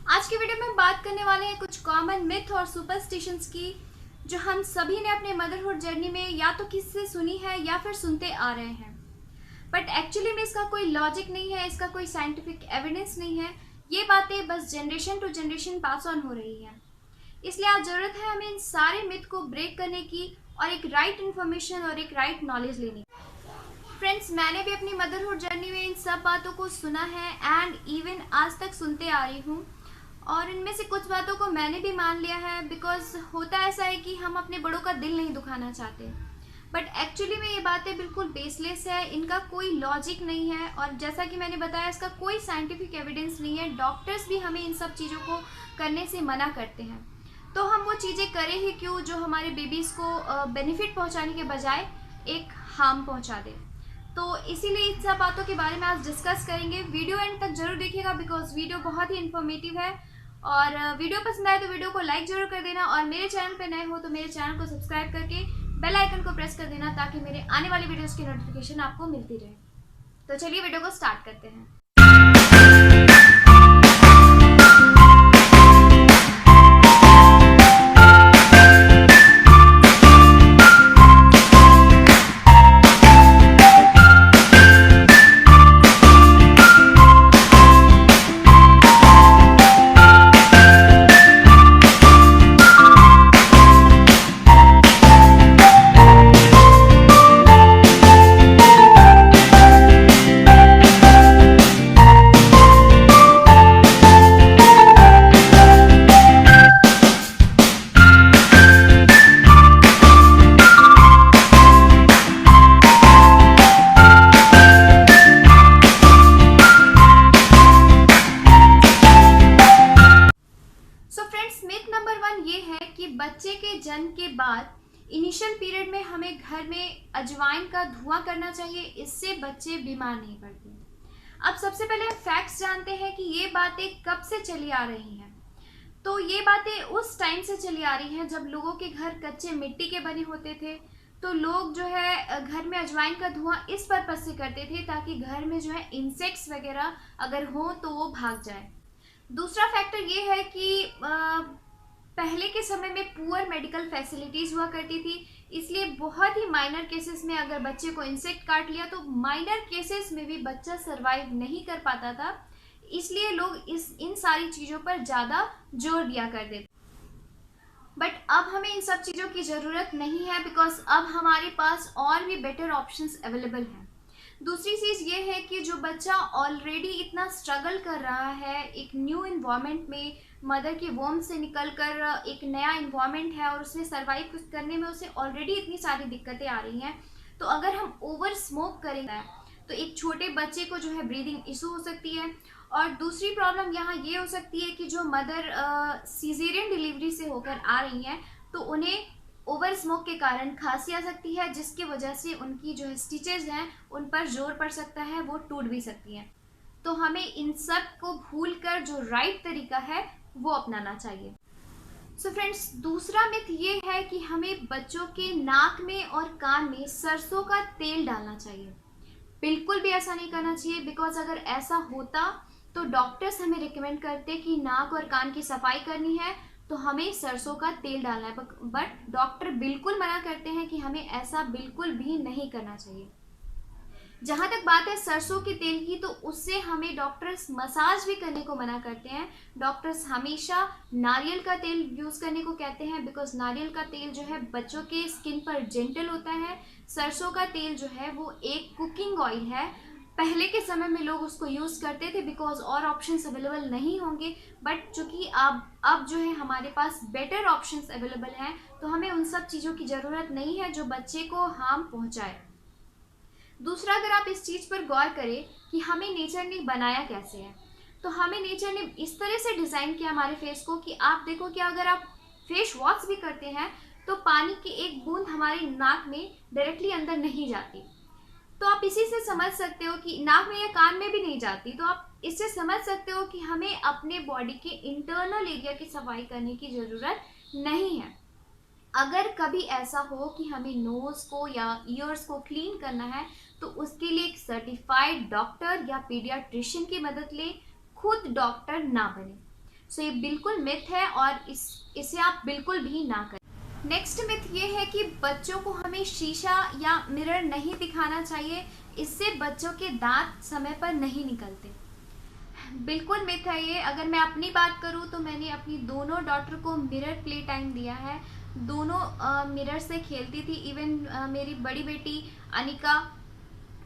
आज की वीडियो में हम बात करने वाले हैं कुछ कॉमन मिथ और सुपरस्टिशंस की, जो हम सभी ने अपने मदरहुड जर्नी में या तो किसी से सुनी है या फिर सुनते आ रहे हैं। बट एक्चुअली में इसका कोई लॉजिक नहीं है, इसका कोई साइंटिफिक एविडेंस नहीं है। ये बातें बस generation to generation pass on हो रही है। इसलिए आज ज़रूरत है हमें इन सारे मिथ को ब्रेक करने की और एक राइट इन्फॉर्मेशन और एक राइट नॉलेज लेने की। फ्रेंड्स, मैंने भी अपनी मदरहुड जर्नी में इन सब बातों को सुना है एंड इवन आज तक सुनते आ रही हूँ। और इनमें से कुछ बातों को मैंने भी मान लिया है, बिकॉज होता ऐसा है कि हम अपने बड़ों का दिल नहीं दुखाना चाहते। बट एक्चुअली में ये बातें बिल्कुल बेसलेस है, इनका कोई लॉजिक नहीं है और जैसा कि मैंने बताया इसका कोई साइंटिफिक एविडेंस नहीं है। डॉक्टर्स भी हमें इन सब चीज़ों को करने से मना करते हैं, तो हम वो चीज़ें करें ही क्यों जो हमारे बेबीज़ को बेनिफिट पहुंचाने के बजाय एक हार्म पहुंचा दे। तो इसीलिए इन सब बातों के बारे में आज डिस्कस करेंगे। वीडियो एंड तक जरूर देखिएगा बिकॉज वीडियो बहुत ही इन्फॉर्मेटिव है। और वीडियो पसंद आए तो वीडियो को लाइक जरूर कर देना और मेरे चैनल पे नए हो तो मेरे चैनल को सब्सक्राइब करके बेल आइकन को प्रेस कर देना ताकि मेरे आने वाले वीडियोस की नोटिफिकेशन आपको मिलती रहे। तो चलिए वीडियो को स्टार्ट करते हैं। मिथ नंबर 1 ये है कि बच्चे के जन्म के बाद इनिशियल पीरियड में हमें घर में अजवाइन का धुआं करना चाहिए, इससे बच्चे बीमार नहीं पड़ते। अब सबसे पहले हम फैक्ट्स जानते हैं कि ये बातें कब से चली आ रही हैं। तो ये बातें उस टाइम से चली आ रही हैं जब लोगों के घर कच्चे मिट्टी के बने होते थे। तो लोग जो है घर में अजवाइन का धुआं इस पर्पज से करते थे ताकि घर में जो है इंसेक्ट्स वगैरह अगर हो तो वो भाग जाए। दूसरा फैक्टर ये है कि पहले के समय में पुअर मेडिकल फैसिलिटीज़ हुआ करती थी, इसलिए बहुत ही माइनर केसेस में अगर बच्चे को इंसेक्ट काट लिया तो माइनर केसेस में भी बच्चा सरवाइव नहीं कर पाता था। इसलिए लोग इन सारी चीज़ों पर ज़्यादा जोर दिया करते थे। बट अब हमें इन सब चीज़ों की ज़रूरत नहीं है बिकॉज अब हमारे पास और भी बेटर ऑप्शंस अवेलेबल हैं। दूसरी चीज़ ये है कि जो बच्चा ऑलरेडी इतना स्ट्रगल कर रहा है एक न्यू इन्वायरमेंट में, मदर की वोम से निकल कर एक नया इन्वायरमेंट है और उसमें सर्वाइव करने में उसे ऑलरेडी इतनी सारी दिक्कतें आ रही हैं। तो अगर हम ओवर स्मोक करेंगे तो एक छोटे बच्चे को जो है ब्रीदिंग इशू हो सकती है। और दूसरी प्रॉब्लम यहाँ ये हो सकती है कि जो मदर सीजेरियन डिलीवरी से होकर आ रही हैं तो उन्हें ओवर स्मोक के कारण खांसी आ सकती है, जिसकी वजह से उनकी जो स्टिचेज हैं उन पर जोर पड़ सकता है, वो टूट भी सकती हैं। तो हमें इन सब को भूलकर जो राइट तरीका है वो अपनाना चाहिए। सो फ्रेंड्स, दूसरा मिथ ये है कि हमें बच्चों के नाक में और कान में सरसों का तेल डालना चाहिए। बिल्कुल भी ऐसा नहीं करना चाहिए बिकॉज अगर ऐसा होता तो डॉक्टर्स हमें रिकमेंड करते कि नाक और कान की सफाई करनी है तो हमें सरसों का तेल डालना है। बट डॉक्टर बिल्कुल मना करते हैं कि हमें ऐसा बिल्कुल भी नहीं करना चाहिए। जहाँ तक बात है सरसों के तेल की, तो उससे हमें डॉक्टर्स मसाज भी करने को मना करते हैं। डॉक्टर्स हमेशा नारियल का तेल यूज़ करने को कहते हैं बिकॉज नारियल का तेल जो है बच्चों के स्किन पर जेंटल होता है। सरसों का तेल जो है वो एक कुकिंग ऑयल है। पहले के समय में लोग उसको यूज़ करते थे बिकॉज और ऑप्शंस अवेलेबल नहीं होंगे, बट चूँकि अब जो है हमारे पास बेटर ऑप्शंस अवेलेबल हैं तो हमें उन सब चीज़ों की ज़रूरत नहीं है जो बच्चे को हार्म पहुँचाए। दूसरा, अगर आप इस चीज़ पर गौर करें कि हमें नेचर ने बनाया कैसे है, तो हमें नेचर ने इस तरह से डिज़ाइन किया हमारे फेस को कि आप देखो कि अगर आप फेस वॉश भी करते हैं तो पानी की एक बूंद हमारी नाक में डायरेक्टली अंदर नहीं जाती। तो आप इसी से समझ सकते हो कि नाक में या कान में भी नहीं जाती। तो आप इससे समझ सकते हो कि हमें अपने बॉडी के इंटरनल एरिया की सफाई करने की ज़रूरत नहीं है। अगर कभी ऐसा हो कि हमें नोज़ को या ईयर्स को क्लीन करना है तो उसके लिए एक सर्टिफाइड डॉक्टर या पीडियाट्रिशियन की मदद लें, खुद डॉक्टर ना बने। सो ये बिल्कुल मिथ है और इसे आप बिल्कुल भी ना करें। नेक्स्ट मिथ ये है कि बच्चों को हमें शीशा या मिरर नहीं दिखाना चाहिए, इससे बच्चों के दांत समय पर नहीं निकलते। बिल्कुल मिथ है ये। अगर मैं अपनी बात करूँ तो मैंने अपनी दोनों डॉटर को मिरर प्ले टाइम दिया है, दोनों मिरर से खेलती थी। इवन मेरी बड़ी बेटी अनिका,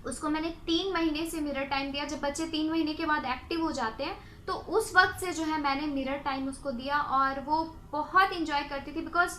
उसको मैंने 3 महीने से मिरर टाइम दिया। जब बच्चे 3 महीने के बाद एक्टिव हो जाते हैं तो उस वक्त से जो है मैंने मिरर टाइम उसको दिया और वो बहुत इंजॉय करती थी। बिकॉज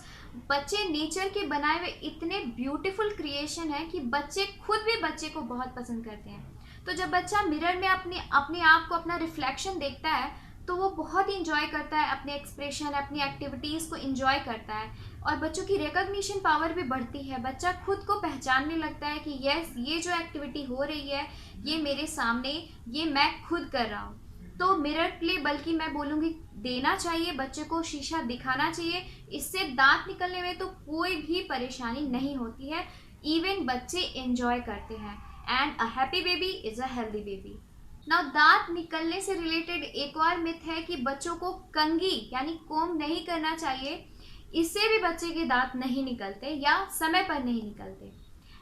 बच्चे नेचर के बनाए हुए इतने ब्यूटीफुल क्रिएशन है कि बच्चे खुद भी बच्चे को बहुत पसंद करते हैं। तो जब बच्चा मिरर में अपने आप को, अपना रिफ्लेक्शन देखता है तो वो बहुत इंजॉय करता है, अपने एक्सप्रेशन, अपनी एक्टिविटीज़ को इंजॉय करता है और बच्चों की रिकॉग्निशन पावर भी बढ़ती है। बच्चा खुद को पहचानने लगता है कि यस, ये जो एक्टिविटी हो रही है ये मेरे सामने, ये मैं खुद कर रहा हूँ। तो मिरर प्ले बल्कि मैं बोलूँगी देना चाहिए, बच्चे को शीशा दिखाना चाहिए। इससे दांत निकलने में तो कोई भी परेशानी नहीं होती है, इवन बच्चे एंजॉय करते हैं। And a happy baby is a healthy baby. Now दांत निकलने से रिलेटेड एक और मिथ है कि बच्चों को कंघी यानी कोम नहीं करना चाहिए, इससे भी बच्चे के दांत नहीं निकलते या समय पर नहीं निकलते।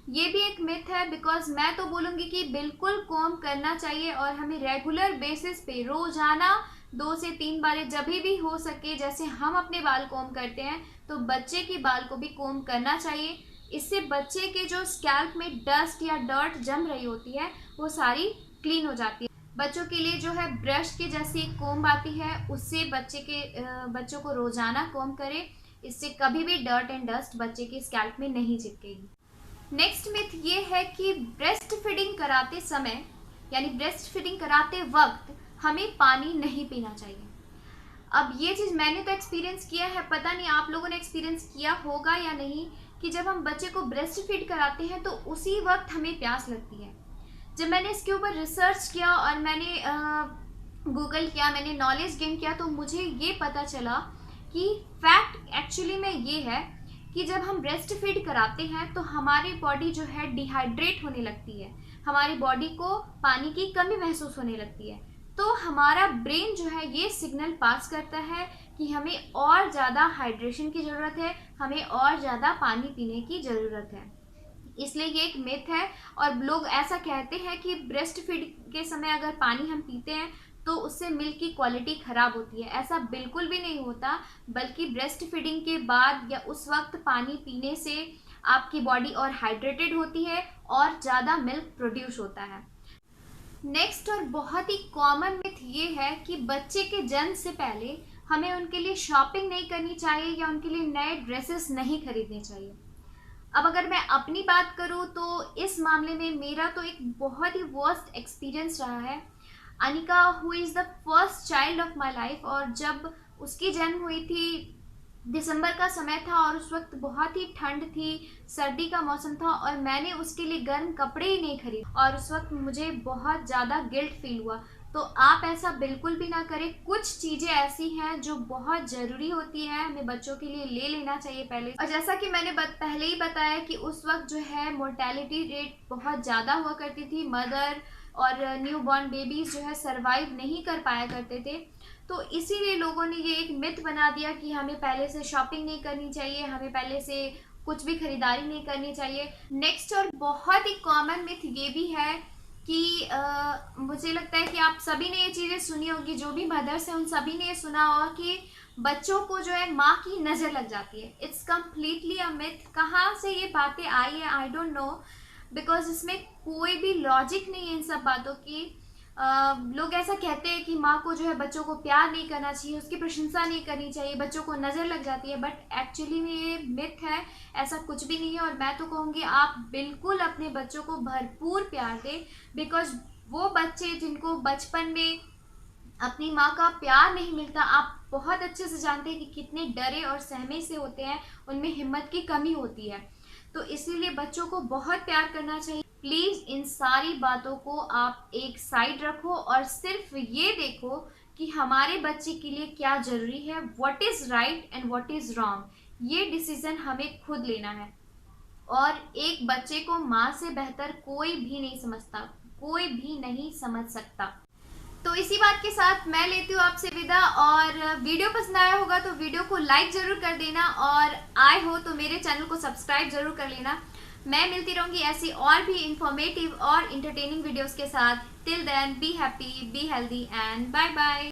ये भी एक मिथ है। बिकॉज मैं तो बोलूँगी कि बिल्कुल कोम करना चाहिए और हमें रेगुलर बेसिस पे रोजाना 2 से 3 बार जब भी हो सके, जैसे हम अपने बाल कोम करते हैं तो बच्चे के बाल को भी कोम करना चाहिए। इससे बच्चे के जो स्कैल्प में डस्ट या डर्ट जम रही होती है वो सारी क्लीन हो जाती है। बच्चों के लिए जो है ब्रश के जैसी एक कोम्ब आती है, उससे बच्चों को रोजाना कोम्ब करें। इससे कभी भी डर्ट एंड डस्ट बच्चे के स्कैल्प में नहीं चिपकेगी। नेक्स्ट मिथ ये है कि ब्रेस्ट फीडिंग कराते समय यानी ब्रेस्ट फीडिंग कराते वक्त हमें पानी नहीं पीना चाहिए। अब ये चीज़ मैंने तो एक्सपीरियंस किया है, पता नहीं आप लोगों ने एक्सपीरियंस किया होगा या नहीं, कि जब हम बच्चे को ब्रेस्ट फीड कराते हैं तो उसी वक्त हमें प्यास लगती है। जब मैंने इसके ऊपर रिसर्च किया और मैंने गूगल किया, मैंने नॉलेज गेन किया, तो मुझे ये पता चला कि फैक्ट एक्चुअली में ये है कि जब हम ब्रेस्ट फीड कराते हैं तो हमारी बॉडी जो है डिहाइड्रेट होने लगती है, हमारी बॉडी को पानी की कमी महसूस होने लगती है। तो हमारा ब्रेन जो है ये सिग्नल पास करता है कि हमें और ज़्यादा हाइड्रेशन की ज़रूरत है, हमें और ज़्यादा पानी पीने की ज़रूरत है। इसलिए ये एक मिथ है और लोग ऐसा कहते हैं कि ब्रेस्ट फीड के समय अगर पानी हम पीते हैं तो उससे मिल्क की क्वालिटी ख़राब होती है। ऐसा बिल्कुल भी नहीं होता, बल्कि ब्रेस्ट फीडिंग के बाद या उस वक्त पानी पीने से आपकी बॉडी और हाइड्रेटेड होती है और ज़्यादा मिल्क प्रोड्यूस होता है। नेक्स्ट और बहुत ही कॉमन मिथ ये है कि बच्चे के जन्म से पहले हमें उनके लिए शॉपिंग नहीं करनी चाहिए या उनके लिए नए ड्रेसेस नहीं खरीदने चाहिए। अब अगर मैं अपनी बात करूँ तो इस मामले में मेरा तो एक बहुत ही वर्स्ट एक्सपीरियंस रहा है। Anika who is the first child of my life, और जब उसकी जन्म हुई थी दिसंबर का समय था और उस वक्त बहुत ही ठंड थी, सर्दी का मौसम था और मैंने उसके लिए गर्म कपड़े ही नहीं खरीदे और उस वक्त मुझे बहुत ज़्यादा गिल्ट फील हुआ। तो आप ऐसा बिल्कुल भी ना करें। कुछ चीज़ें ऐसी हैं जो बहुत ज़रूरी होती है, हमें बच्चों के लिए ले लेना चाहिए पहले। और जैसा कि मैंने पहले ही बताया कि उस वक्त जो है मोर्टेलिटी रेट बहुत ज़्यादा हुआ करती थी, मदर और न्यू बॉर्न बेबीज़ जो है सर्वाइव नहीं कर पाया करते थे। तो इसीलिए लोगों ने ये एक मिथ बना दिया कि हमें पहले से शॉपिंग नहीं करनी चाहिए, हमें पहले से कुछ भी खरीदारी नहीं करनी चाहिए। नेक्स्ट और बहुत ही कॉमन मिथ ये भी है कि मुझे लगता है कि आप सभी ने ये चीज़ें सुनी होगी, जो भी मदर्स हैं उन सभी ने ये सुना होगा कि बच्चों को जो है माँ की नज़र लग जाती है। It's completely a myth. कहाँ से ये बातें आई है आई डोंट नो, बिकॉज इसमें कोई भी लॉजिक नहीं है इन सब बातों की। लोग ऐसा कहते हैं कि माँ को जो है बच्चों को प्यार नहीं करना चाहिए, उसकी प्रशंसा नहीं करनी चाहिए, बच्चों को नज़र लग जाती है, बट एक्चुअली में ये मिथ है, ऐसा कुछ भी नहीं है। और मैं तो कहूँगी आप बिल्कुल अपने बच्चों को भरपूर प्यार दें, बिकॉज वो बच्चे जिनको बचपन में अपनी माँ का प्यार नहीं मिलता, आप बहुत अच्छे से जानते हैं कि कितने डरे और सहमे से होते हैं, उनमें हिम्मत की कमी होती है। तो इसीलिए बच्चों को बहुत प्यार करना चाहिए। प्लीज़ इन सारी बातों को आप एक साइड रखो और सिर्फ ये देखो कि हमारे बच्चे के लिए क्या ज़रूरी है, what is right and what is wrong. ये डिसीज़न हमें खुद लेना है। और एक बच्चे को माँ से बेहतर कोई भी नहीं समझता, कोई भी नहीं समझ सकता। तो इसी बात के साथ मैं लेती हूँ आपसे विदा, और वीडियो पसंद आया होगा तो वीडियो को लाइक ज़रूर कर देना, और आए हो तो मेरे चैनल को सब्सक्राइब ज़रूर कर लेना। मैं मिलती रहूँगी ऐसी और भी इंफॉर्मेटिव और इंटरटेनिंग वीडियोस के साथ। Till then be happy, be healthy and bye bye.